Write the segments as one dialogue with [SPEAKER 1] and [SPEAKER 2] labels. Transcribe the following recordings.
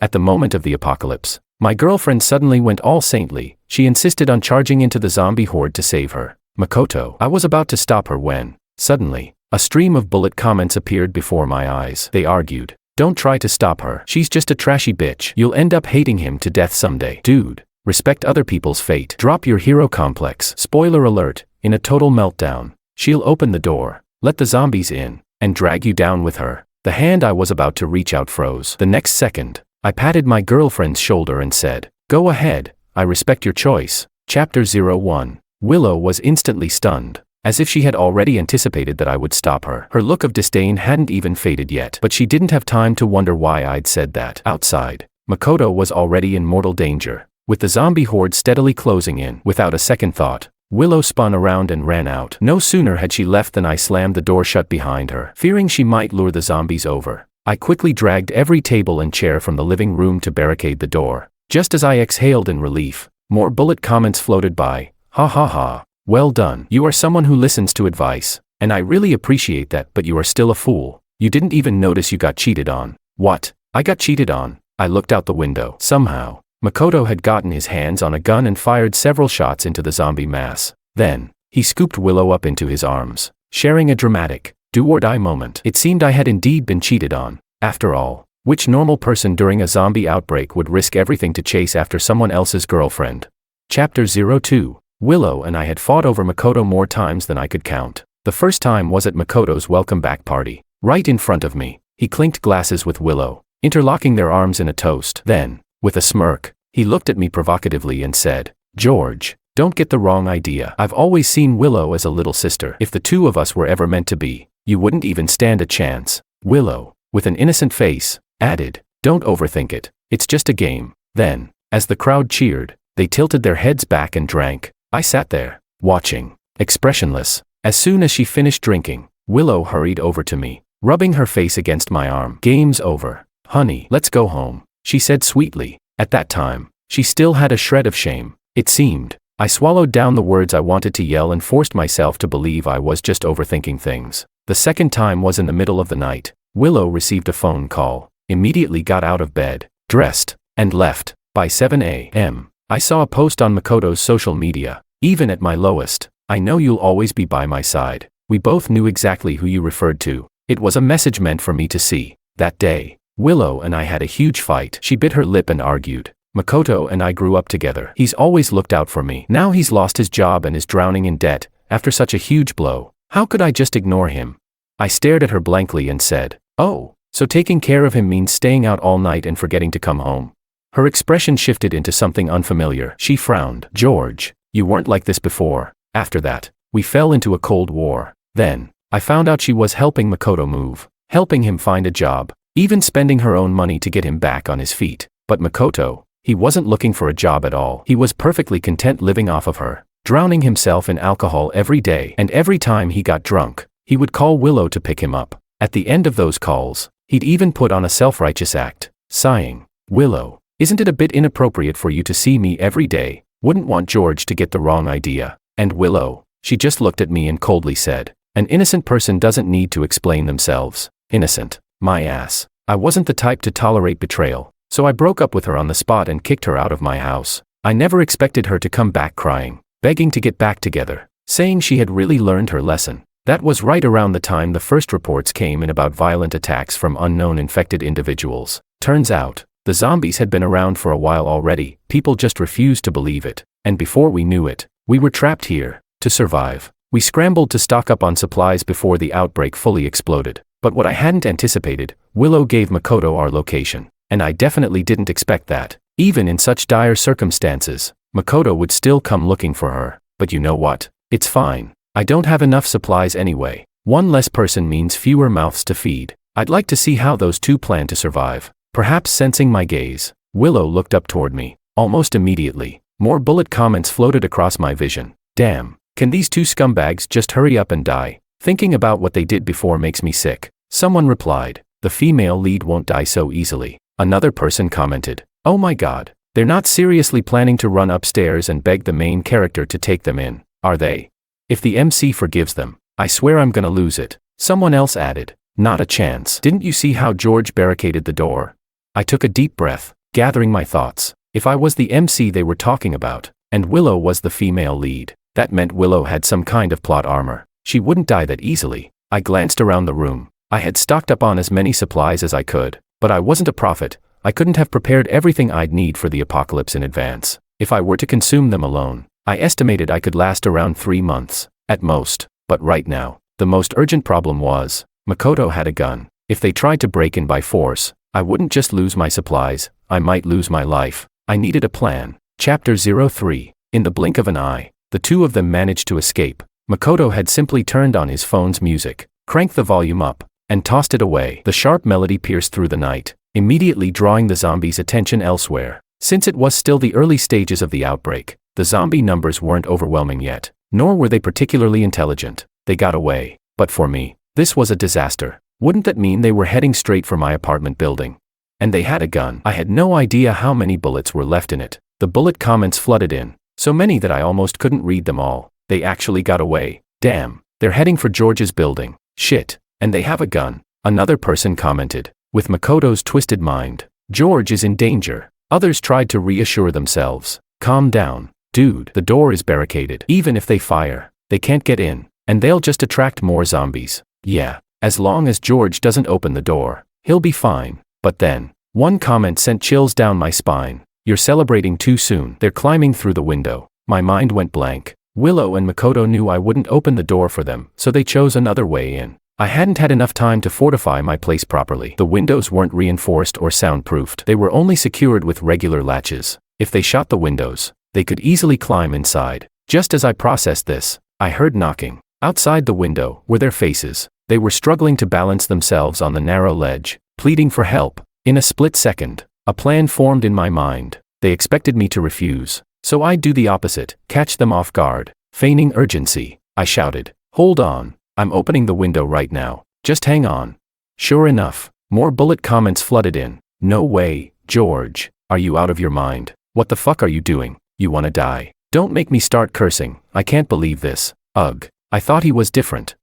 [SPEAKER 1] At the moment of the apocalypse, my girlfriend suddenly went all saintly. She insisted on charging into the zombie horde to save her. Makoto. I was about to stop her when, suddenly, a stream of bullet comments appeared before my eyes. They argued, "Don't try to stop her. She's just a trashy bitch. You'll end up hating him to death someday. Dude, respect other people's fate. Drop your hero complex." Spoiler alert, in a total meltdown, she'll open the door, let the zombies in, and drag you down with her. The hand I was about to reach out froze. The next second, I patted my girlfriend's shoulder and said, "Go ahead, I respect your choice." Chapter 01. Willow was instantly stunned, as if she had already anticipated that I would stop her. Her look of disdain hadn't even faded yet, but she didn't have time to wonder why I'd said that. Outside, Makoto was already in mortal danger, with the zombie horde steadily closing in. Without a second thought, Willow spun around and ran out. No sooner had she left than I slammed the door shut behind her. Fearing she might lure the zombies over, I quickly dragged every table and chair from the living room to barricade the door. Just as I exhaled in relief, more bullet comments floated by. "Ha ha ha. Well done. You are someone who listens to advice, and I really appreciate that, but you are still a fool. You didn't even notice you got cheated on." "What? I got cheated on?" I looked out the window. Somehow, Makoto had gotten his hands on a gun and fired several shots into the zombie mass. Then, he scooped Willow up into his arms, sharing a dramatic, do-or-die moment. It seemed I had indeed been cheated on. After all, which normal person during a zombie outbreak would risk everything to chase after someone else's girlfriend? Chapter 02. Willow and I had fought over Makoto more times than I could count. The first time was at Makoto's welcome back party. Right in front of me, he clinked glasses with Willow, interlocking their arms in a toast. Then, with a smirk, he looked at me provocatively and said, "George, don't get the wrong idea. I've always seen Willow as a little sister. If the two of us were ever meant to be, you wouldn't even stand a chance." Willow, with an innocent face, added, "Don't overthink it. It's just a game." Then, as the crowd cheered, they tilted their heads back and drank. I sat there, watching, expressionless. As soon as she finished drinking, Willow hurried over to me, rubbing her face against my arm. "Game's over. Honey, let's go home," she said sweetly. At that time, she still had a shred of shame, it seemed. I swallowed down the words I wanted to yell and forced myself to believe I was just overthinking things. The second time was in the middle of the night. Willow received a phone call, immediately got out of bed, dressed, and left. By 7 a.m., I saw a post on Makoto's social media. "Even at my lowest, I know you'll always be by my side." We both knew exactly who you referred to. It was a message meant for me to see. That day, Willow and I had a huge fight. She bit her lip and argued. "Makoto and I grew up together. He's always looked out for me. Now he's lost his job and is drowning in debt, after such a huge blow. How could I just ignore him?" I stared at her blankly and said, "Oh, so taking care of him means staying out all night and forgetting to come home?" Her expression shifted into something unfamiliar. She frowned. "George, you weren't like this before." After that, we fell into a cold war. Then, I found out she was helping Makoto move, helping him find a job, even spending her own money to get him back on his feet. But Makoto, he wasn't looking for a job at all. He was perfectly content living off of her, drowning himself in alcohol every day. And every time he got drunk, he would call Willow to pick him up. At the end of those calls, he'd even put on a self-righteous act, sighing, "Willow, isn't it a bit inappropriate for you to see me every day? Wouldn't want George to get the wrong idea." And Willow, she just looked at me and coldly said, "An innocent person doesn't need to explain themselves." Innocent, my ass. I wasn't the type to tolerate betrayal, so I broke up with her on the spot and kicked her out of my house. I never expected her to come back crying, begging to get back together, saying she had really learned her lesson. That was right around the time the first reports came in about violent attacks from unknown infected individuals. Turns out, the zombies had been around for a while already. People just refused to believe it. And before we knew it, we were trapped here, to survive. We scrambled to stock up on supplies before the outbreak fully exploded. But what I hadn't anticipated, Willow gave Makoto our location. And I definitely didn't expect that. Even in such dire circumstances, Makoto would still come looking for her. But you know what? It's fine. I don't have enough supplies anyway. One less person means fewer mouths to feed. I'd like to see how those two plan to survive. Perhaps sensing my gaze, Willow looked up toward me. Almost immediately, more bullet comments floated across my vision. "Damn, can these two scumbags just hurry up and die? Thinking about what they did before makes me sick." Someone replied, "The female lead won't die so easily." Another person commented, "Oh my god, they're not seriously planning to run upstairs and beg the main character to take them in, are they? If the MC forgives them, I swear I'm gonna lose it." Someone else added, "Not a chance. Didn't you see how George barricaded the door? I took a deep breath, gathering my thoughts. If I was the MC they were talking about, and Willow was the female lead, that meant Willow had some kind of plot armor. She wouldn't die that easily. I glanced around the room. I had stocked up on as many supplies as I could, but I wasn't a prophet. I couldn't have prepared everything I'd need for the apocalypse in advance. If I were to consume them alone, I estimated I could last around 3 months, at most. But right now, the most urgent problem was, Makoto had a gun. If they tried to break in by force, I wouldn't just lose my supplies, I might lose my life. I needed a plan. Chapter 03. In the blink of an eye, the two of them managed to escape. Makoto had simply turned on his phone's music, cranked the volume up, and tossed it away. The sharp melody pierced through the night, immediately drawing the zombies' attention elsewhere. Since it was still the early stages of the outbreak, the zombie numbers weren't overwhelming yet, nor were they particularly intelligent. They got away. But for me, this was a disaster. Wouldn't that mean they were heading straight for my apartment building? And they had a gun. I had no idea how many bullets were left in it. The bullet comments flooded in, so many that I almost couldn't read them all. They actually got away. Damn, they're heading for George's building. Shit, and they have a gun. Another person commented, with Makoto's twisted mind. George is in danger. Others tried to reassure themselves. Calm down, dude. The door is barricaded. Even if they fire, they can't get in, and they'll just attract more zombies. Yeah, as long as George doesn't open the door, he'll be fine. But then, one comment sent chills down my spine. You're celebrating too soon. They're climbing through the window. My mind went blank. Willow and Makoto knew I wouldn't open the door for them, so they chose another way in. I hadn't had enough time to fortify my place properly. The windows weren't reinforced or soundproofed. They were only secured with regular latches. If they shot the windows, they could easily climb inside. Just as I processed this, I heard knocking. Outside the window were their faces. They were struggling to balance themselves on the narrow ledge, pleading for help. In a split second, a plan formed in my mind. They expected me to refuse, so I'd do the opposite, catch them off guard. Feigning urgency, I shouted, "Hold on, I'm opening the window right now, just hang on." Sure enough, more bullet comments flooded in. "No way, George, are you out of your mind? What the fuck are you doing? You wanna die? Don't make me start cursing, I can't believe this. Ugh, I thought he was different.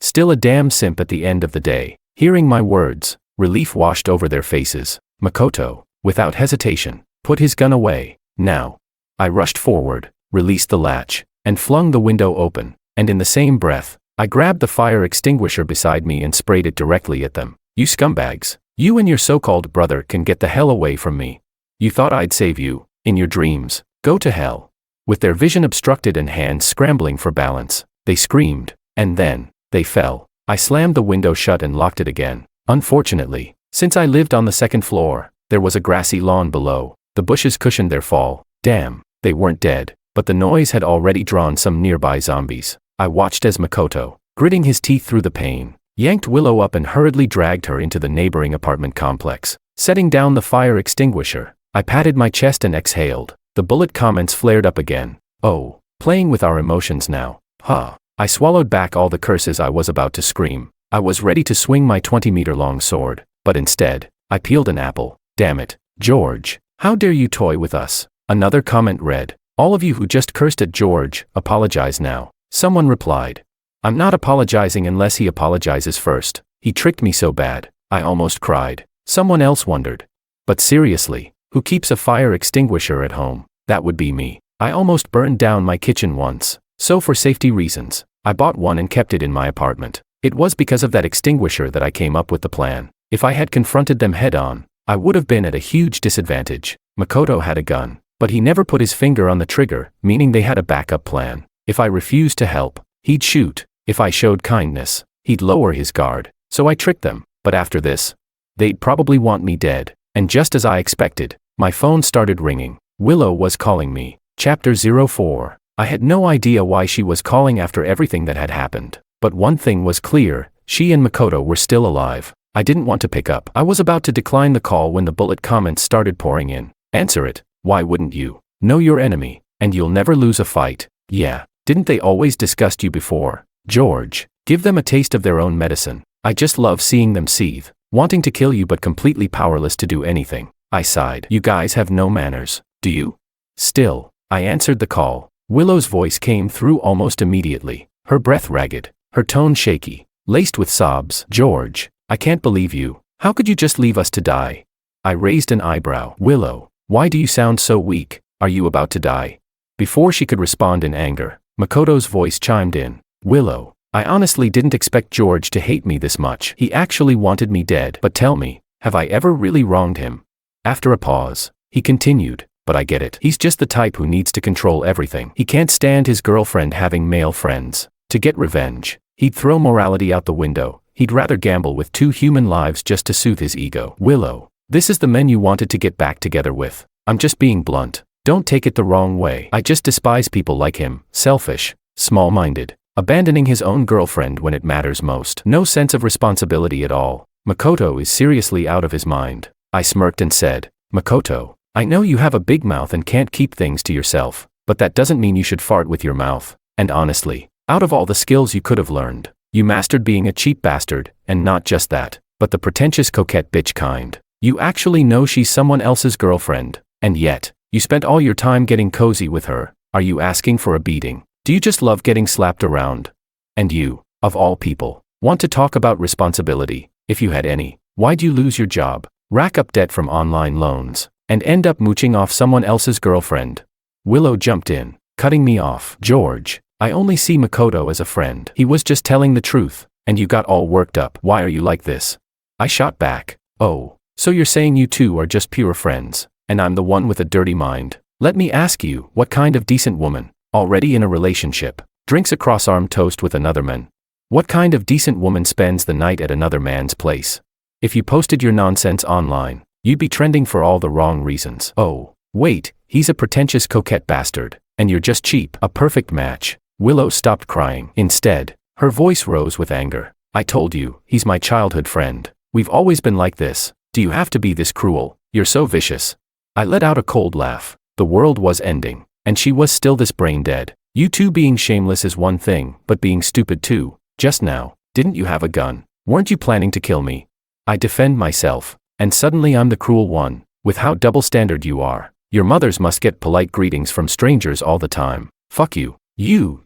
[SPEAKER 1] Still a damn simp at the end of the day." Hearing my words, relief washed over their faces. Makoto, without hesitation, put his gun away. Now. I rushed forward, released the latch, and flung the window open, and in the same breath, I grabbed the fire extinguisher beside me and sprayed it directly at them. "You scumbags, you and your so-called brother can get the hell away from me. You thought I'd save you, in your dreams, go to hell." With their vision obstructed and hands scrambling for balance, they screamed, and then, they fell. I slammed the window shut and locked it again. Unfortunately, since I lived on the second floor, there was a grassy lawn below. The bushes cushioned their fall. Damn, they weren't dead, but the noise had already drawn some nearby zombies. I watched as Makoto, gritting his teeth through the pain, yanked Willow up and hurriedly dragged her into the neighboring apartment complex. Setting down the fire extinguisher, I patted my chest and exhaled. The bullet comments flared up again. Oh, playing with our emotions now. Huh. I swallowed back all the curses I was about to scream. I was ready to swing my 20-meter-long sword, but instead, I peeled an apple. Damn it, George, how dare you toy with us? Another comment read, "All of you who just cursed at George, apologize now." Someone replied, "I'm not apologizing unless he apologizes first. He tricked me so bad, I almost cried." Someone else wondered, "But seriously, who keeps a fire extinguisher at home?" That would be me. I almost burned down my kitchen once, so for safety reasons, I bought one and kept it in my apartment. It was because of that extinguisher that I came up with the plan. If I had confronted them head-on, I would have been at a huge disadvantage. Makoto had a gun, but he never put his finger on the trigger, meaning they had a backup plan. If I refused to help, he'd shoot. If I showed kindness, he'd lower his guard. So I tricked them, but after this, they'd probably want me dead. And just as I expected, my phone started ringing. Willow was calling me. Chapter 04. I had no idea why she was calling after everything that had happened. But one thing was clear, she and Makoto were still alive. I didn't want to pick up. I was about to decline the call when the bullet comments started pouring in. "Answer it, why wouldn't you? Know your enemy, and you'll never lose a fight. Yeah, didn't they always disgust you before? George, give them a taste of their own medicine. I just love seeing them seethe, wanting to kill you but completely powerless to do anything." I sighed. "You guys have no manners, do you?" Still, I answered the call. Willow's voice came through almost immediately, her breath ragged, her tone shaky, laced with sobs. "George, I can't believe you. How could you just leave us to die?" I raised an eyebrow. Willow, why do you sound so weak? Are you about to die? Before she could respond in anger, Makoto's voice chimed in. Willow, I honestly didn't expect George to hate me this much. He actually wanted me dead. But tell me, have I ever really wronged him? After a pause, he continued, but I get it. He's just the type who needs to control everything. He can't stand his girlfriend having male friends. To get revenge, he'd throw morality out the window. He'd rather gamble with 2 human lives just to soothe his ego. Willow, this is the man you wanted to get back together with. I'm just being blunt. Don't take it the wrong way. I just despise people like him. Selfish, small-minded, abandoning his own girlfriend when it matters most. No sense of responsibility at all. Makoto is seriously out of his mind. I smirked and said, Makoto, I know you have a big mouth and can't keep things to yourself, but that doesn't mean you should fart with your mouth. And honestly, out of all the skills you could have learned, you mastered being a cheap bastard, and not just that, but the pretentious coquette bitch kind. You actually know she's someone else's girlfriend, and yet, you spent all your time getting cozy with her. Are you asking for a beating? Do you just love getting slapped around? And you, of all people, want to talk about responsibility, if you had any. Why'd you lose your job, rack up debt from online loans, and end up mooching off someone else's girlfriend? Willow jumped in, cutting me off. George, I only see Makoto as a friend. He was just telling the truth, and you got all worked up. Why are you like this? I shot back. Oh, so you're saying you two are just pure friends, and I'm the one with a dirty mind? Let me ask you, what kind of decent woman, already in a relationship, drinks a cross-armed toast with another man? What kind of decent woman spends the night at another man's place? If you posted your nonsense online, you'd be trending for all the wrong reasons. Oh, wait, he's a pretentious coquette bastard, and you're just cheap. A perfect match. Willow stopped crying. Instead, her voice rose with anger. I told you, he's my childhood friend. We've always been like this. Do you have to be this cruel? You're so vicious. I let out a cold laugh. The world was ending, and she was still this brain dead. You two being shameless is one thing, but being stupid too. Just now, didn't you have a gun? Weren't you planning to kill me? I defend myself, and suddenly I'm the cruel one. With how double-standard you are. Your mothers must get polite greetings from strangers all the time. Fuck you. You.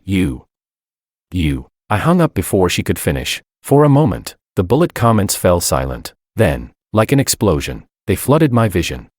[SPEAKER 1] I hung up before she could finish. For a moment, the bullet comments fell silent. Then, like an explosion, they flooded my vision.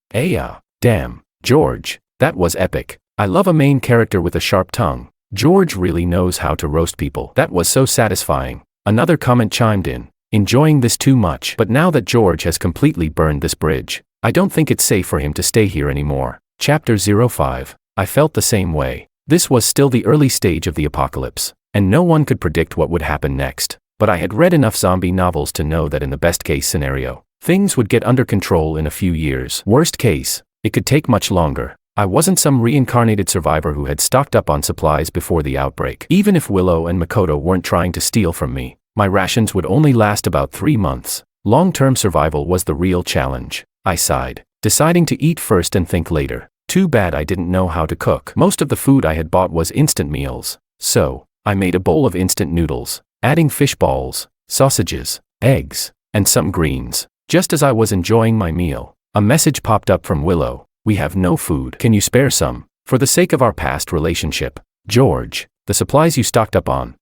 [SPEAKER 1] Damn, George, that was epic. I love a main character with a sharp tongue. George really knows how to roast people. That was so satisfying. Another comment chimed in, enjoying this too much. But now that George has completely burned this bridge, I don't think it's safe for him to stay here anymore. Chapter 05. I felt the same way. This was still the early stage of the apocalypse, and no one could predict what would happen next. But I had read enough zombie novels to know that in the best-case scenario, things would get under control in a few years. Worst case, it could take much longer. I wasn't some reincarnated survivor who had stocked up on supplies before the outbreak. Even if Willow and Makoto weren't trying to steal from me, my rations would only last about 3 months. Long-term survival was the real challenge. I sighed, deciding to eat first and think later. Too bad I didn't know how to cook. Most of the food I had bought was instant meals. So, I made a bowl of instant noodles, adding fish balls, sausages, eggs, and some greens. Just as I was enjoying my meal, a message popped up from Willow. We have no food. Can you spare some? For the sake of our past relationship. George, the supplies you stocked up on.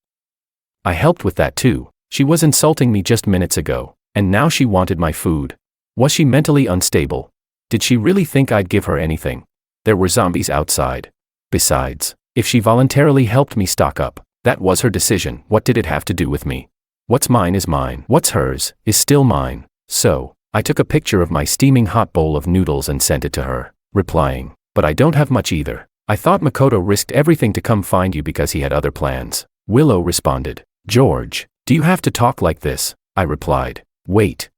[SPEAKER 1] I helped with that too. She was insulting me just minutes ago, and now she wanted my food. Was she mentally unstable? Did she really think I'd give her anything? There were zombies outside. Besides, if she voluntarily helped me stock up, that was her decision. What did it have to do with me? What's mine is mine. What's hers is still mine. So, I took a picture of my steaming hot bowl of noodles and sent it to her, replying, but I don't have much either. I thought Makoto risked everything to come find you because he had other plans. Willow responded. George, do you have to talk like this? I replied. Wait,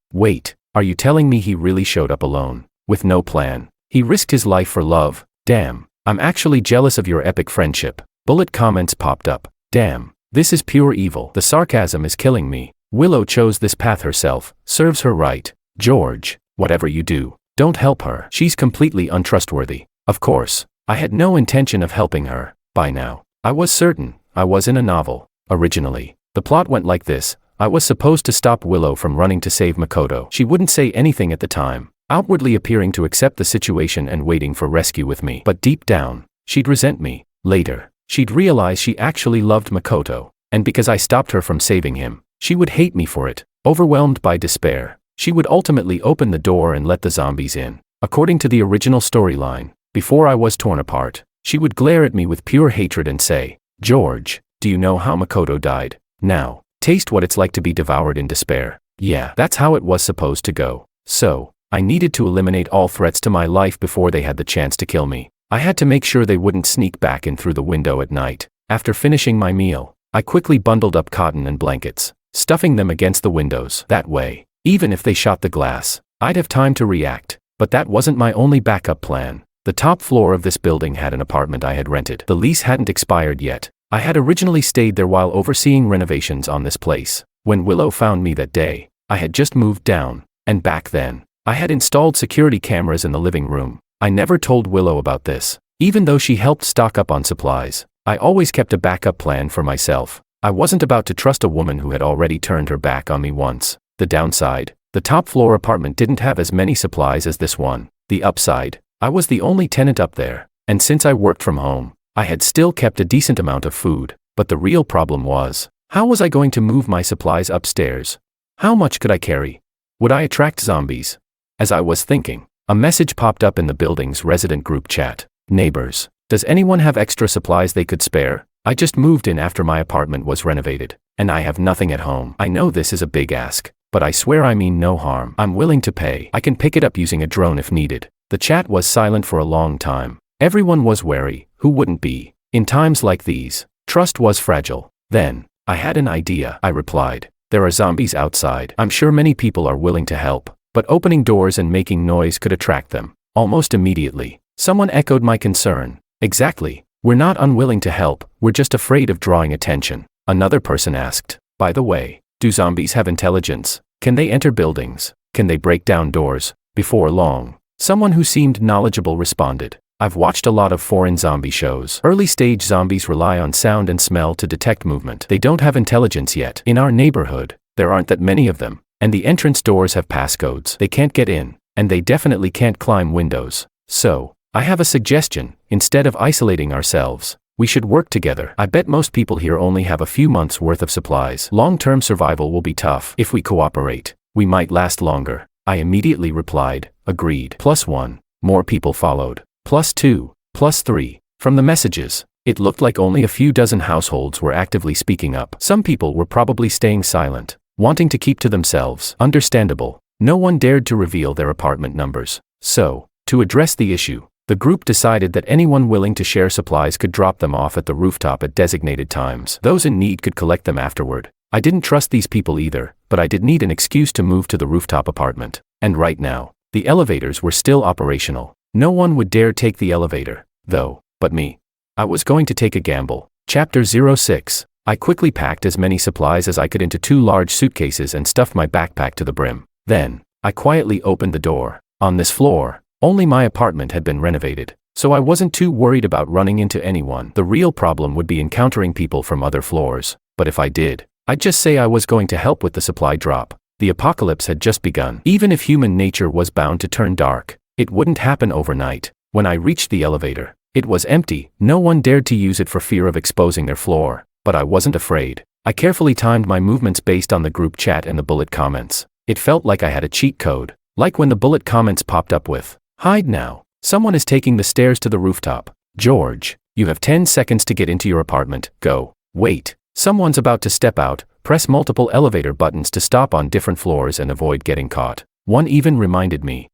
[SPEAKER 1] are you telling me he really showed up alone, with no plan? He risked his life for love. Damn, I'm actually jealous of your epic friendship. Bullet comments popped up. Damn, this is pure evil. The sarcasm is killing me. Willow chose this path herself, serves her right. George, whatever you do, don't help her. She's completely untrustworthy. Of course, I had no intention of helping her. By now, I was certain I was in a novel. Originally, the plot went like this. I was supposed to stop Willow from running to save Makoto. She wouldn't say anything at the time, outwardly appearing to accept the situation and waiting for rescue with me. But deep down, she'd resent me. Later, she'd realize she actually loved Makoto, and because I stopped her from saving him, she would hate me for it. Overwhelmed by despair, She would ultimately open the door and let the zombies in. According to the original storyline, before I was torn apart, she would glare at me with pure hatred and say, "George, do you know how Makoto died? Now, taste what it's like to be devoured in despair." Yeah, that's how it was supposed to go. So, I needed to eliminate all threats to my life before they had the chance to kill me. I had to make sure they wouldn't sneak back in through the window at night. After finishing my meal, I quickly bundled up cotton and blankets, stuffing them against the windows. That way, even if they shot the glass, I'd have time to react. But that wasn't my only backup plan. The top floor of this building had an apartment I had rented. The lease hadn't expired yet. I had originally stayed there while overseeing renovations on this place. When Willow found me that day, I had just moved down, and back then, I had installed security cameras in the living room. I never told Willow about this. Even though she helped stock up on supplies, I always kept a backup plan for myself. I wasn't about to trust a woman who had already turned her back on me once. The downside, the top floor apartment didn't have as many supplies as this one. The upside, I was the only tenant up there, and since I worked from home, I had still kept a decent amount of food. But the real problem was, how was I going to move my supplies upstairs? How much could I carry? Would I attract zombies? As I was thinking, a message popped up in the building's resident group chat. "Neighbors, does anyone have extra supplies they could spare? I just moved in after my apartment was renovated, and I have nothing at home. I know this is a big ask, but I swear I mean no harm. I'm willing to pay. I can pick it up using a drone if needed." The chat was silent for a long time. Everyone was wary. Who wouldn't be? In times like these, trust was fragile. Then, "I had an idea," I replied. "There are zombies outside. I'm sure many people are willing to help, but opening doors and making noise could attract them." Almost immediately, someone echoed my concern. "Exactly. We're not unwilling to help, we're just afraid of drawing attention." Another person asked, "By the way, do zombies have intelligence? Can they enter buildings? Can they break down doors?" Before long, someone who seemed knowledgeable responded, "I've watched a lot of foreign zombie shows. Early-stage zombies rely on sound and smell to detect movement. They don't have intelligence yet. In our neighborhood, there aren't that many of them, and the entrance doors have passcodes. They can't get in, and they definitely can't climb windows. So, I have a suggestion. Instead of isolating ourselves, we should work together. I bet most people here only have a few months' worth of supplies. Long-term survival will be tough. If we cooperate, we might last longer." I immediately replied, "Agreed." +1. More people followed. +2. +3. From the messages, it looked like only a few dozen households were actively speaking up. Some people were probably staying silent, wanting to keep to themselves. Understandable. No one dared to reveal their apartment numbers. So, to address the issue, the group decided that anyone willing to share supplies could drop them off at the rooftop at designated times. Those in need could collect them afterward. I didn't trust these people either, but I did need an excuse to move to the rooftop apartment. And right now, the elevators were still operational. No one would dare take the elevator, though, but me. I was going to take a gamble. Chapter 06. I quickly packed as many supplies as I could into 2 large suitcases and stuffed my backpack to the brim. Then, I quietly opened the door. On this floor, only my apartment had been renovated, so I wasn't too worried about running into anyone. The real problem would be encountering people from other floors, but if I did, I'd just say I was going to help with the supply drop. The apocalypse had just begun. Even if human nature was bound to turn dark, it wouldn't happen overnight. When I reached the elevator, it was empty. No one dared to use it for fear of exposing their floor, but I wasn't afraid. I carefully timed my movements based on the group chat and the bullet comments. It felt like I had a cheat code, like when the bullet comments popped up with, "Hide now. Someone is taking the stairs to the rooftop. George, you have 10 seconds to get into your apartment. Go. Wait. Someone's about to step out. Press multiple elevator buttons to stop on different floors and avoid getting caught." One even reminded me,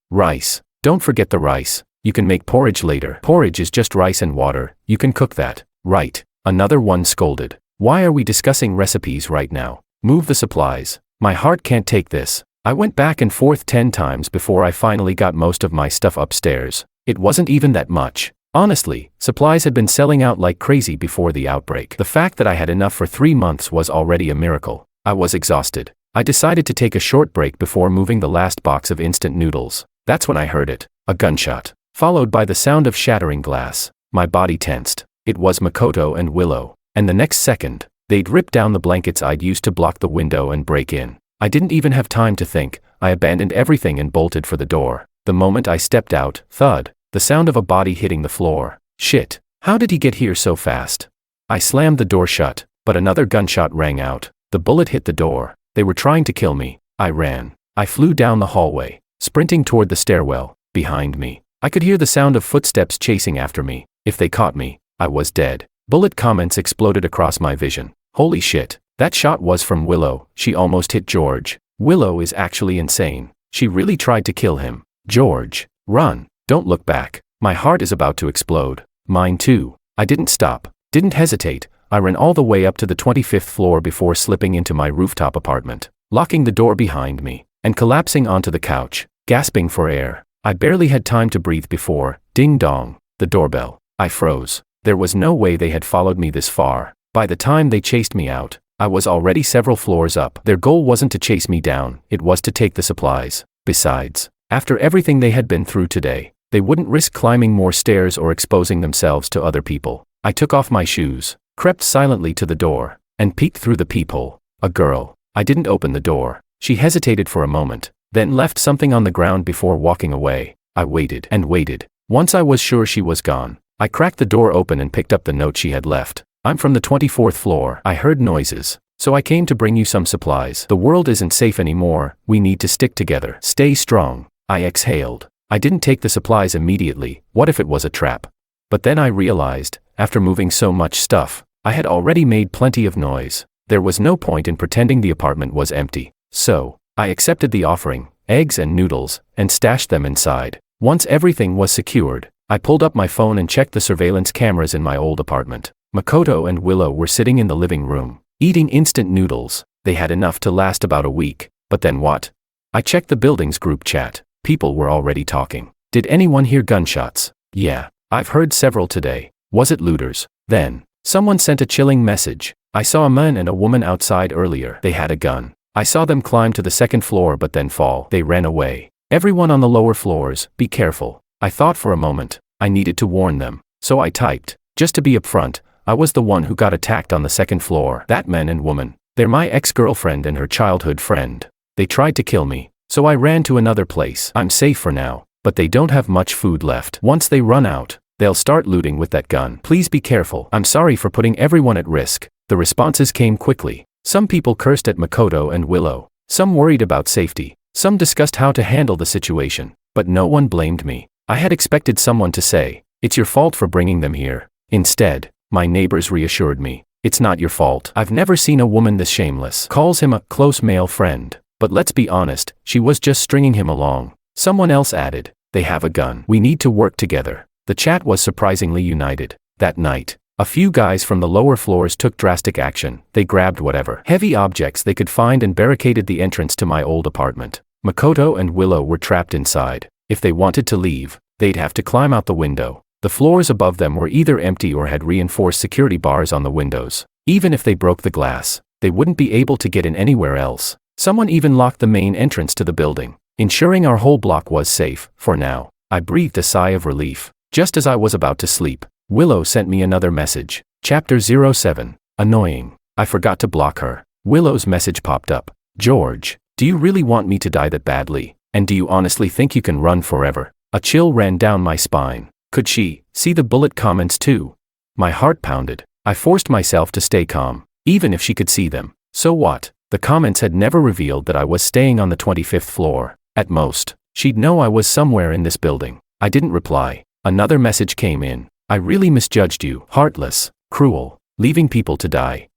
[SPEAKER 1] rice. Don't forget the rice. You can make porridge later. Porridge is just rice and water. You can cook that. Right. Another one scolded. Why are we discussing recipes right now? Move the supplies. My heart can't take this. I went back and forth 10 times before I finally got most of my stuff upstairs. It wasn't even that much. Honestly, supplies had been selling out like crazy before the outbreak. The fact that I had enough for 3 months was already a miracle. I was exhausted. I decided to take a short break before moving the last box of instant noodles. That's when I heard it. A gunshot, followed by the sound of shattering glass. My body tensed. It was Makoto and Willow, and the next second, they'd ripped down the blankets I'd used to block the window and break in. I didn't even have time to think. I abandoned everything and bolted for the door. The moment I stepped out, thud, the sound of a body hitting the floor. Shit, how did he get here so fast? I slammed the door shut, but another gunshot rang out. The bullet hit the door. They were trying to kill me. I ran. I flew down the hallway, sprinting toward the stairwell. Behind me, I could hear the sound of footsteps chasing after me. If they caught me, I was dead. Bullet comments exploded across my vision. Holy shit, that shot was from Willow. She almost hit George. Willow is actually insane. She really tried to kill him. George, run, don't look back. My heart is about to explode. Mine too. I didn't stop, didn't hesitate. I ran all the way up to the 25th floor before slipping into my rooftop apartment, locking the door behind me, and collapsing onto the couch, gasping for air. I barely had time to breathe before, ding dong, the doorbell. I froze. There was no way they had followed me this far. By the time they chased me out, I was already several floors up. Their goal wasn't to chase me down, it was to take the supplies. Besides, after everything they had been through today, they wouldn't risk climbing more stairs or exposing themselves to other people. I took off my shoes, crept silently to the door, and peeked through the peephole. A girl. I didn't open the door. She hesitated for a moment, then left something on the ground before walking away. I waited and waited. Once I was sure she was gone, I cracked the door open and picked up the note she had left. I'm from the 24th floor. I heard noises, so I came to bring you some supplies. The world isn't safe anymore. We need to stick together. Stay strong. I exhaled. I didn't take the supplies immediately. What if it was a trap? But then I realized, after moving so much stuff, I had already made plenty of noise. There was no point in pretending the apartment was empty. So, I accepted the offering, eggs and noodles, and stashed them inside. Once everything was secured, I pulled up my phone and checked the surveillance cameras in my old apartment. Makoto and Willow were sitting in the living room, eating instant noodles. They had enough to last about a week. But then what? I checked the building's group chat. People were already talking. Did anyone hear gunshots? Yeah, I've heard several today. Was it looters? Then, someone sent a chilling message. I saw a man and a woman outside earlier. They had a gun. I saw them climb to the second floor but then fall. They ran away. Everyone on the lower floors, be careful. I thought for a moment. I needed to warn them. So I typed, just to be upfront, I was the one who got attacked on the second floor. That man and woman, they're my ex-girlfriend and her childhood friend. They tried to kill me, so I ran to another place. I'm safe for now, but they don't have much food left. Once they run out, they'll start looting with that gun. Please be careful. I'm sorry for putting everyone at risk. The responses came quickly. Some people cursed at Makoto and Willow. Some worried about safety. Some discussed how to handle the situation. But no one blamed me. I had expected someone to say, "It's your fault for bringing them here." Instead, my neighbors reassured me. "It's not your fault. I've never seen a woman this shameless." Calls him a close male friend. But let's be honest, she was just stringing him along. Someone else added, "They have a gun. We need to work together." The chat was surprisingly united. That night, a few guys from the lower floors took drastic action. They grabbed whatever heavy objects they could find and barricaded the entrance to my old apartment. Makoto and Willow were trapped inside. If they wanted to leave, they'd have to climb out the window. The floors above them were either empty or had reinforced security bars on the windows. Even if they broke the glass, they wouldn't be able to get in anywhere else. Someone even locked the main entrance to the building, ensuring our whole block was safe, for now. I breathed a sigh of relief. Just as I was about to sleep, Willow sent me another message. Chapter 07. Annoying. I forgot to block her. Willow's message popped up. "George, do you really want me to die that badly? And do you honestly think you can run forever?" A chill ran down my spine. Could she see the bullet comments too? My heart pounded. I forced myself to stay calm, even if she could see them. So what? The comments had never revealed that I was staying on the 25th floor. At most, she'd know I was somewhere in this building. I didn't reply. Another message came in. "I really misjudged you. Heartless, cruel, leaving people to die.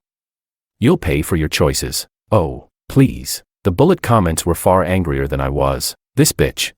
[SPEAKER 1] You'll pay for your choices. Oh, please." The bullet comments were far angrier than I was. "This bitch.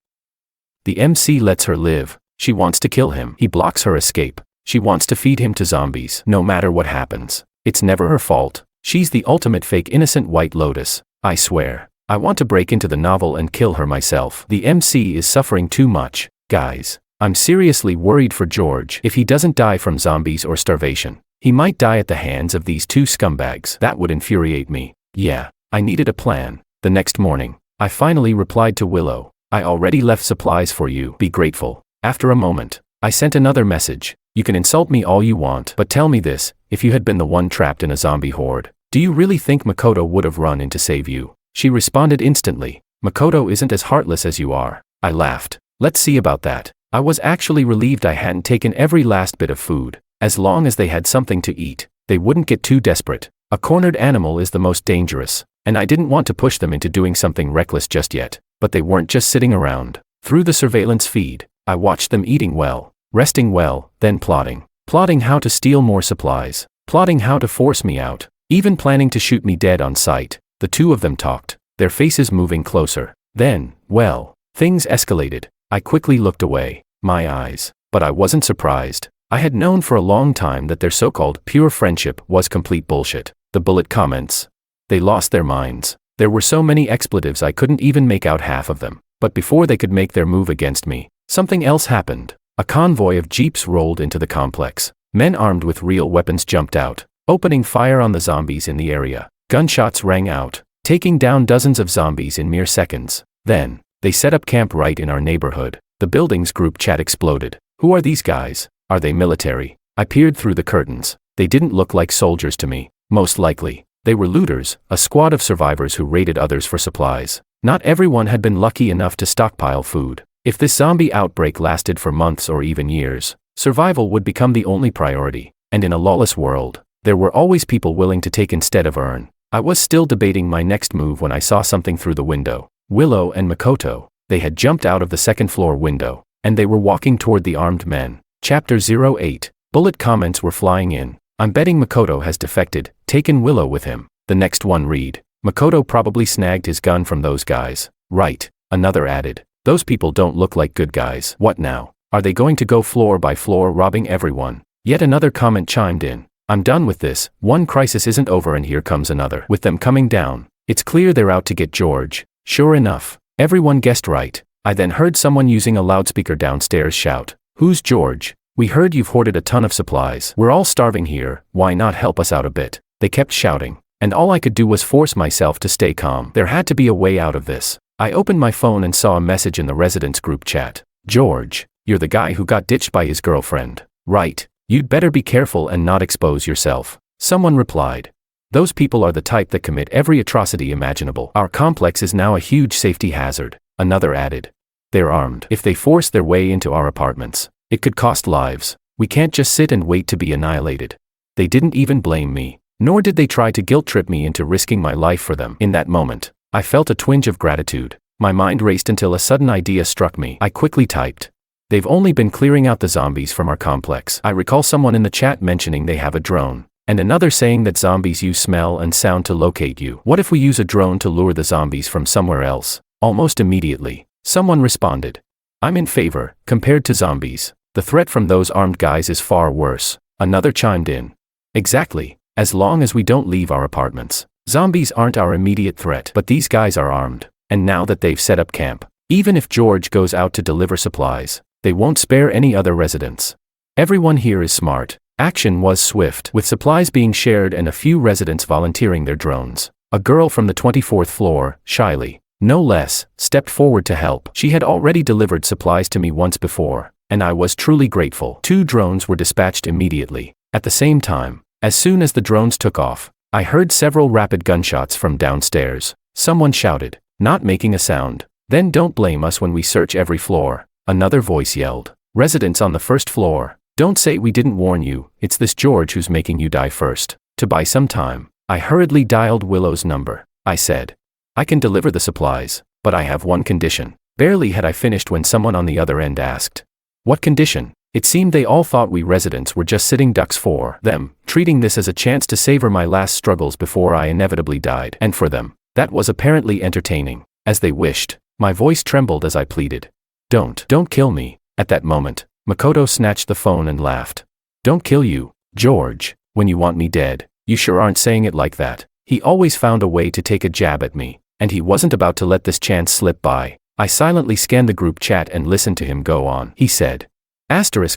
[SPEAKER 1] The MC lets her live. She wants to kill him. He blocks her escape. She wants to feed him to zombies. No matter what happens, it's never her fault. She's the ultimate fake innocent White Lotus. I swear, I want to break into the novel and kill her myself. The MC is suffering too much. Guys, I'm seriously worried for George. If he doesn't die from zombies or starvation, he might die at the hands of these two scumbags. That would infuriate me. Yeah, I needed a plan." The next morning, I finally replied to Willow. "I already left supplies for you. Be grateful." After a moment, I sent another message. "You can insult me all you want, but tell me this, if you had been the one trapped in a zombie horde, do you really think Makoto would have run in to save you?" She responded instantly. "Makoto isn't as heartless as you are." I laughed. "Let's see about that." I was actually relieved I hadn't taken every last bit of food. As long as they had something to eat, they wouldn't get too desperate. A cornered animal is the most dangerous. and I didn't want to push them into doing something reckless just yet. But they weren't just sitting around. Through the surveillance feed, I watched them eating well, resting well, then plotting. Plotting how to steal more supplies. Plotting how to force me out. Even planning to shoot me dead on sight. The two of them talked, their faces moving closer. Then, well, things escalated. I quickly looked away, my eyes. But I wasn't surprised. I had known for a long time that their so-called pure friendship was complete bullshit. The bullet comments. They lost their minds. There were so many expletives I couldn't even make out half of them. But before they could make their move against me, something else happened. A convoy of jeeps rolled into the complex. Men armed with real weapons jumped out, opening fire on the zombies in the area. Gunshots rang out, taking down dozens of zombies in mere seconds. Then, they set up camp right in our neighborhood. The building's group chat exploded. Who are these guys? Are they military? I peered through the curtains. They didn't look like soldiers to me. Most likely, they were looters, a squad of survivors who raided others for supplies. Not everyone had been lucky enough to stockpile food. If this zombie outbreak lasted for months or even years, survival would become the only priority. And in a lawless world, there were always people willing to take instead of earn. I was still debating my next move when I saw something through the window. Willow and Makoto. They had jumped out of the second-floor window, and they were walking toward the armed men. Chapter 08. Bullet comments were flying in. I'm betting Makoto has defected, taken Willow with him. The next one read. Makoto probably snagged his gun from those guys. Right. Another added. Those people don't look like good guys. What now? Are they going to go floor by floor robbing everyone? Yet another comment chimed in. I'm done with this. One crisis isn't over and here comes another. With them coming down, it's clear they're out to get George. Sure enough, everyone guessed right. I then heard someone using a loudspeaker downstairs shout, "Who's George? We heard you've hoarded a ton of supplies. We're all starving here, why not help us out a bit?" They kept shouting, and all I could do was force myself to stay calm. There had to be a way out of this. I opened my phone and saw a message in the residents group chat. "George, you're the guy who got ditched by his girlfriend, right? You'd better be careful and not expose yourself." Someone replied. "Those people are the type that commit every atrocity imaginable. Our complex is now a huge safety hazard." Another added. "They're armed. If they force their way into our apartments, it could cost lives. We can't just sit and wait to be annihilated." They didn't even blame me, nor did they try to guilt-trip me into risking my life for them. In that moment, I felt a twinge of gratitude. My mind raced until a sudden idea struck me. I quickly typed. "They've only been clearing out the zombies from our complex." I recall someone in the chat mentioning they have a drone, and another saying that zombies use smell and sound to locate you. What if we use a drone to lure the zombies from somewhere else? Almost immediately, someone responded. "I'm in favor. Compared to zombies, the threat from those armed guys is far worse." Another chimed in. "Exactly. As long as we don't leave our apartments, zombies aren't our immediate threat. But these guys are armed, and now that they've set up camp, even if George goes out to deliver supplies, they won't spare any other residents. Everyone here is smart." Action was swift, with supplies being shared and a few residents volunteering their drones. A girl from the 24th floor, shyly, no less, stepped forward to help. She had already delivered supplies to me once before, and I was truly grateful. 2 drones were dispatched immediately. At the same time, as soon as the drones took off, I heard several rapid gunshots from downstairs. Someone shouted, "Not making a sound. Then don't blame us when we search every floor." Another voice yelled, "Residents on the first floor, don't say we didn't warn you. It's this George who's making you die first." To buy some time, I hurriedly dialed Willow's number. I said, "I can deliver the supplies, but I have one condition." Barely had I finished when someone on the other end asked, "What condition?" It seemed they all thought we residents were just sitting ducks for them, treating this as a chance to savor my last struggles before I inevitably died. And for them, that was apparently entertaining. As they wished, my voice trembled as I pleaded. Don't kill me." At that moment, Makoto snatched the phone and laughed. "Don't kill you, George, when you want me dead. You sure aren't saying it like that." He always found a way to take a jab at me, and he wasn't about to let this chance slip by. I silently scanned the group chat and listened to him go on. He said,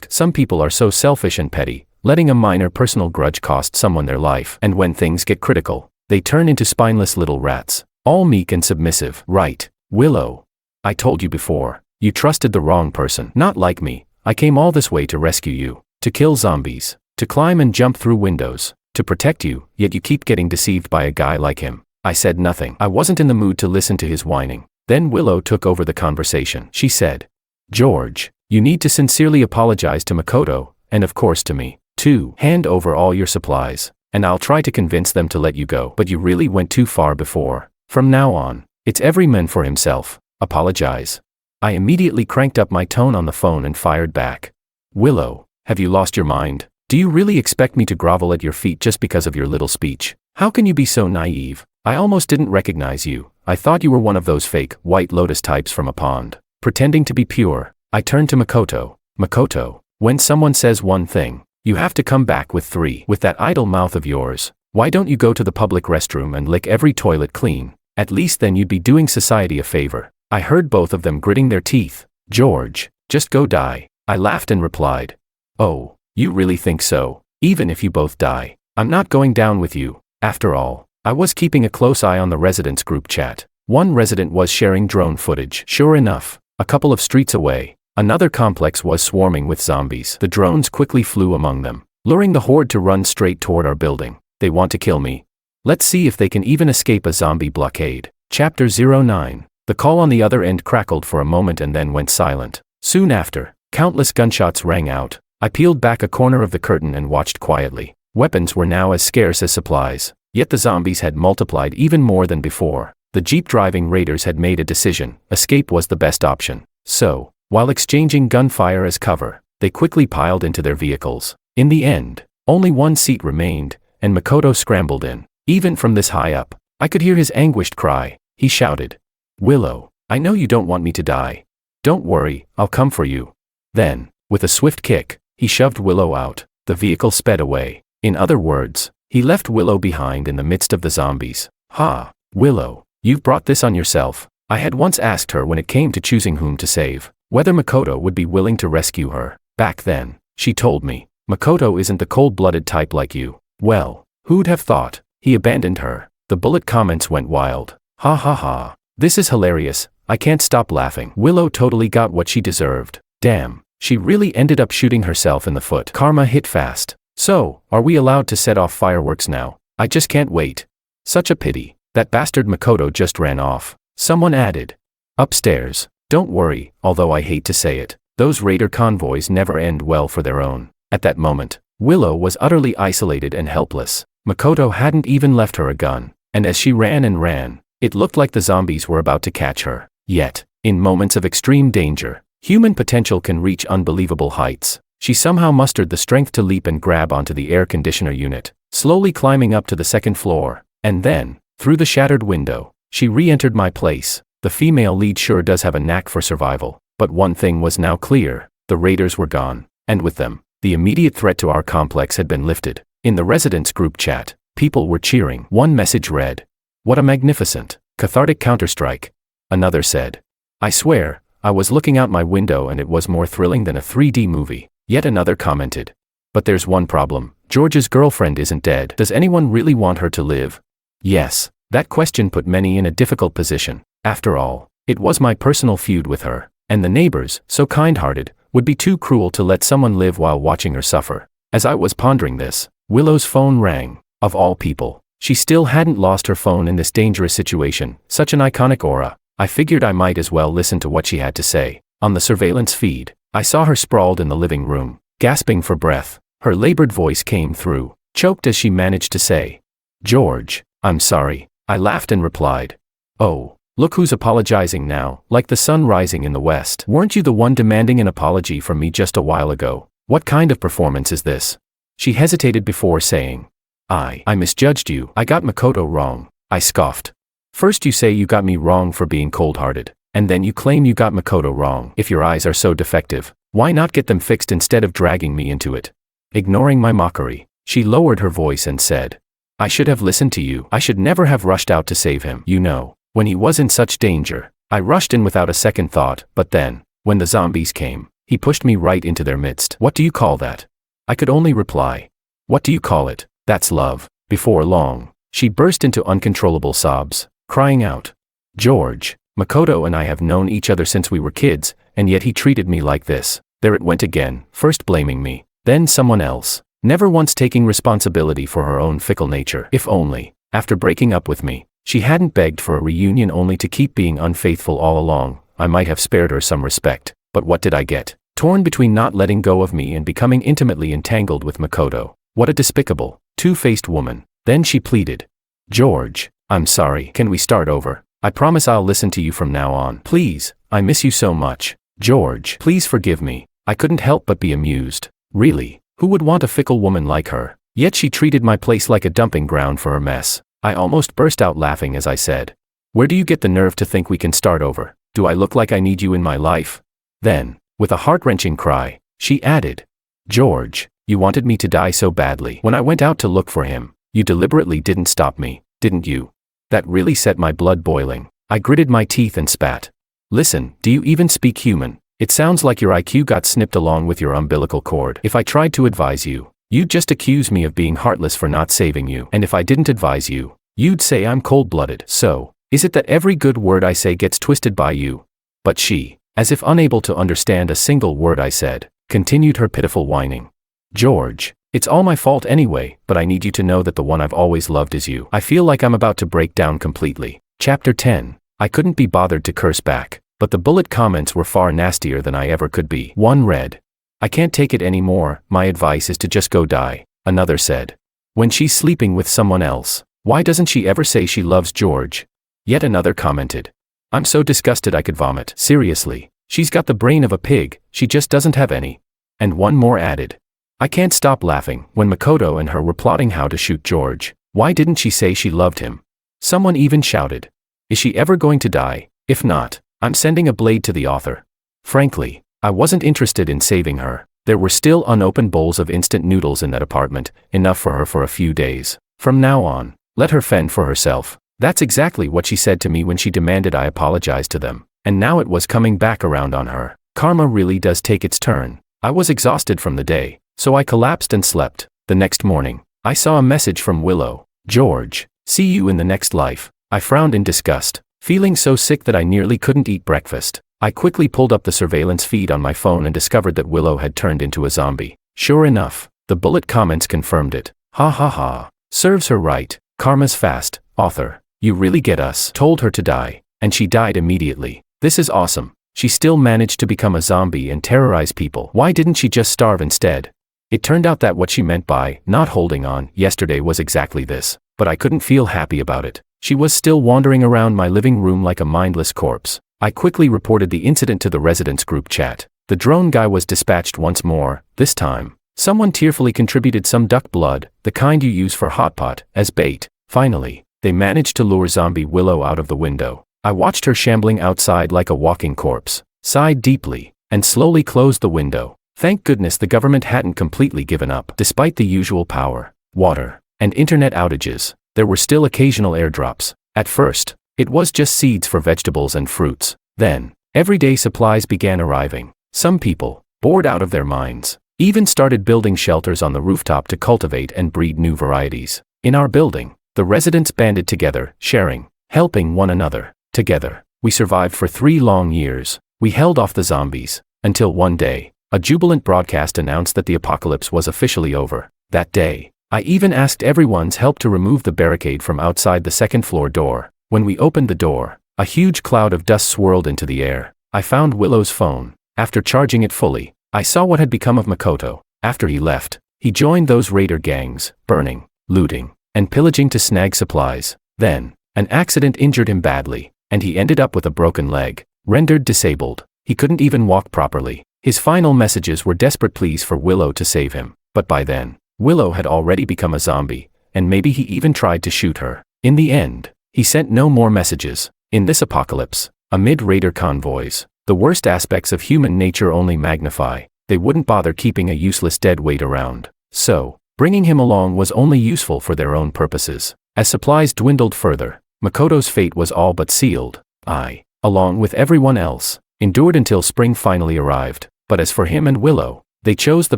[SPEAKER 1] "Some people are so selfish and petty, letting a minor personal grudge cost someone their life. And when things get critical, they turn into spineless little rats, all meek and submissive. Right, Willow? I told you before, you trusted the wrong person. Not like me. I came all this way to rescue you, to kill zombies, to climb and jump through windows, to protect you, yet you keep getting deceived by a guy like him." I said nothing. I wasn't in the mood to listen to his whining. Then Willow took over the conversation. She said, "George, you need to sincerely apologize to Makoto, and of course to me, too. Hand over all your supplies, and I'll try to convince them to let you go. But you really went too far before. From now on, it's every man for himself. Apologize. I immediately cranked up my tone on the phone and fired back. Willow, have you lost your mind? Do you really expect me to grovel at your feet just because of your little speech? How can you be so naive? I almost didn't recognize you. I thought you were one of those fake, white lotus types from a pond. Pretending to be pure. I turned to Makoto. Makoto, when someone says one thing, you have to come back with 3. With that idle mouth of yours, why don't you go to the public restroom and lick every toilet clean? At least then you'd be doing society a favor. I heard both of them gritting their teeth. George, just go die. I laughed and replied. Oh, you really think so? Even if you both die, I'm not going down with you. After all, I was keeping a close eye on the residents' group chat. One resident was sharing drone footage. Sure enough, a couple of streets away, another complex was swarming with zombies. The drones quickly flew among them, luring the horde to run straight toward our building. They want to kill me. Let's see if they can even escape a zombie blockade. Chapter 09. The call on the other end crackled for a moment and then went silent. Soon after, countless gunshots rang out. I peeled back a corner of the curtain and watched quietly. Weapons were now as scarce as supplies, yet the zombies had multiplied even more than before. The jeep-driving raiders had made a decision. Escape was the best option. So, while exchanging gunfire as cover, they quickly piled into their vehicles. In the end, only one seat remained, and Makoto scrambled in. Even from this high up, I could hear his anguished cry. He shouted, Willow, I know you don't want me to die. Don't worry, I'll come for you. Then, with a swift kick, he shoved Willow out. The vehicle sped away. In other words, he left Willow behind in the midst of the zombies. Ha, Willow, you've brought this on yourself. I had once asked her when it came to choosing whom to save, whether Makoto would be willing to rescue her. Back then, she told me, Makoto isn't the cold-blooded type like you. Well, who'd have thought? He abandoned her. The bullet comments went wild. Ha ha ha. This is hilarious. I can't stop laughing. Willow totally got what she deserved. Damn, she really ended up shooting herself in the foot. Karma hit fast. So, are we allowed to set off fireworks now? I just can't wait. Such a pity. That bastard Makoto just ran off. Someone added. Upstairs. Don't worry, although I hate to say it, those raider convoys never end well for their own. At that moment, Willow was utterly isolated and helpless. Makoto hadn't even left her a gun, and as she ran and ran, it looked like the zombies were about to catch her. Yet, in moments of extreme danger, human potential can reach unbelievable heights. She somehow mustered the strength to leap and grab onto the air conditioner unit, slowly climbing up to the second floor, and then, through the shattered window, she re-entered my place. The female lead sure does have a knack for survival, but one thing was now clear: the raiders were gone, and with them, the immediate threat to our complex had been lifted. In the residents' group chat, people were cheering. One message read, "What a magnificent, cathartic counterstrike." Another said, "I swear, I was looking out my window and it was more thrilling than a 3D movie." Yet another commented, "But there's one problem. George's girlfriend isn't dead. Does anyone really want her to live?" Yes, that question put many in a difficult position. After all, it was my personal feud with her, and the neighbors, so kind-hearted, would be too cruel to let someone live while watching her suffer. As I was pondering this, Willow's phone rang. Of all people, she still hadn't lost her phone in this dangerous situation. Such an iconic aura. I figured I might as well listen to what she had to say. On the surveillance feed, I saw her sprawled in the living room, gasping for breath. Her labored voice came through, choked as she managed to say, "George, I'm sorry." I laughed and replied, "Oh, look who's apologizing now, like the sun rising in the west. Weren't you the one demanding an apology from me just a while ago? What kind of performance is this?" She hesitated before saying, I misjudged you. I got Makoto wrong." I scoffed. "First you say you got me wrong for being cold-hearted, and then you claim you got Makoto wrong. If your eyes are so defective, why not get them fixed instead of dragging me into it?" Ignoring my mockery, she lowered her voice and said, "I should have listened to you. I should never have rushed out to save him. You know, when he was in such danger, I rushed in without a second thought, but then, when the zombies came, he pushed me right into their midst. What do you call that?" I could only reply, "What do you call it? That's love." Before long, she burst into uncontrollable sobs, crying out, "George, Makoto and I have known each other since we were kids, and yet he treated me like this." There it went again, first blaming me, then someone else, never once taking responsibility for her own fickle nature. If only, after breaking up with me, she hadn't begged for a reunion only to keep being unfaithful all along, I might have spared her some respect. But what did I get? Torn between not letting go of me and becoming intimately entangled with Makoto. What a despicable, two-faced woman. Then she pleaded. George, I'm sorry. Can we start over? I promise I'll listen to you from now on. Please, I miss you so much. George, please forgive me. I couldn't help but be amused. Really, who would want a fickle woman like her? Yet she treated my place like a dumping ground for her mess. I almost burst out laughing as I said, where do you get the nerve to think we can start over? Do I look like I need you in my life? Then, with a heart-wrenching cry, she added, George, you wanted me to die so badly. When I went out to look for him, you deliberately didn't stop me, didn't you? That really set my blood boiling. I gritted my teeth and spat. Listen, do you even speak human? It sounds like your IQ got snipped along with your umbilical cord. If I tried to advise you, you'd just accuse me of being heartless for not saving you. And if I didn't advise you, you'd say I'm cold-blooded. So, is it that every good word I say gets twisted by you? But she, as if unable to understand a single word I said, continued her pitiful whining. George, it's all my fault anyway, but I need you to know that the one I've always loved is you. I feel like I'm about to break down completely. Chapter 10. I couldn't be bothered to curse back, but the bullet comments were far nastier than I ever could be. One read, I can't take it anymore, my advice is to just go die. Another said, when she's sleeping with someone else, why doesn't she ever say she loves George? Yet another commented, I'm so disgusted I could vomit. Seriously, she's got the brain of a pig, she just doesn't have any. And one more added, I can't stop laughing. When Makoto and her were plotting how to shoot George, why didn't she say she loved him? Someone even shouted, is she ever going to die? If not, I'm sending a blade to the author. Frankly, I wasn't interested in saving her. There were still unopened bowls of instant noodles in that apartment, enough for her for a few days. From now on, let her fend for herself. That's exactly what she said to me when she demanded I apologize to them. And now it was coming back around on her. Karma really does take its turn. I was exhausted from the day, so I collapsed and slept. The next morning, I saw a message from Willow. George, see you in the next life. I frowned in disgust, feeling so sick that I nearly couldn't eat breakfast. I quickly pulled up the surveillance feed on my phone and discovered that Willow had turned into a zombie. Sure enough, the bullet comments confirmed it. Ha ha ha. Serves her right. Karma's fast. Author, you really get us. Told her to die, and she died immediately. This is awesome. She still managed to become a zombie and terrorize people. Why didn't she just starve instead? It turned out that what she meant by not holding on yesterday was exactly this, but I couldn't feel happy about it. She was still wandering around my living room like a mindless corpse. I quickly reported the incident to the residents group chat. The drone guy was dispatched once more. This time, someone tearfully contributed some duck blood, the kind you use for hot pot, as bait. Finally, they managed to lure zombie Willow out of the window. I watched her shambling outside like a walking corpse, sighed deeply, and slowly closed the window. Thank goodness the government hadn't completely given up. Despite the usual power, water, and internet outages, there were still occasional airdrops. At first, it was just seeds for vegetables and fruits. Then, everyday supplies began arriving. Some people, bored out of their minds, even started building shelters on the rooftop to cultivate and breed new varieties. In our building, the residents banded together, sharing, helping one another. Together, we survived for 3 long years. We held off the zombies, until one day, a jubilant broadcast announced that the apocalypse was officially over. That day, I even asked everyone's help to remove the barricade from outside the second-floor door. When we opened the door, a huge cloud of dust swirled into the air. I found Willow's phone. After charging it fully, I saw what had become of Makoto. After he left, he joined those raider gangs, burning, looting, and pillaging to snag supplies. Then, an accident injured him badly, and he ended up with a broken leg, rendered disabled. He couldn't even walk properly. His final messages were desperate pleas for Willow to save him. But by then, Willow had already become a zombie, and maybe he even tried to shoot her. In the end, he sent no more messages. In this apocalypse, amid raider convoys, the worst aspects of human nature only magnify. They wouldn't bother keeping a useless deadweight around. So, bringing him along was only useful for their own purposes. As supplies dwindled further, Makoto's fate was all but sealed. I, along with everyone else, endured until spring finally arrived. But as for him and Willow, they chose the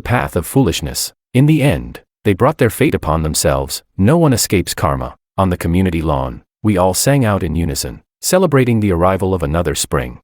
[SPEAKER 1] path of foolishness. In the end, they brought their fate upon themselves. No one escapes karma. On the community lawn, we all sang out in unison, celebrating the arrival of another spring.